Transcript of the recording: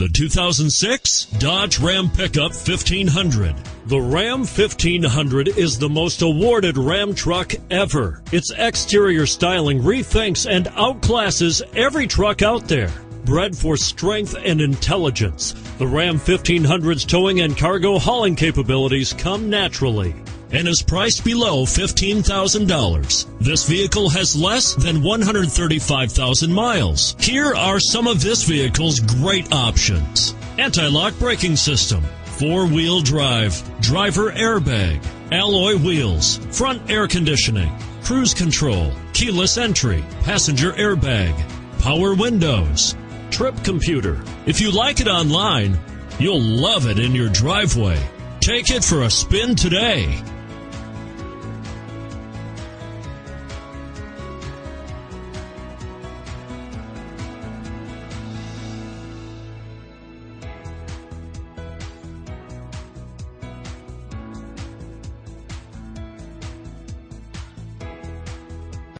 The 2006 Dodge Ram Pickup 1500. The Ram 1500 is the most awarded Ram truck ever. Its exterior styling rethinks and outclasses every truck out there. Bred for strength and intelligence, the Ram 1500's towing and cargo hauling capabilities come naturally and is priced below $15,000. This vehicle has less than 135,000 miles. Here are some of this vehicle's great options: anti-lock braking system, four-wheel drive, driver airbag, alloy wheels, front air conditioning, cruise control, keyless entry, passenger airbag, power windows, trip computer. If you like it online, you'll love it in your driveway. Take it for a spin today.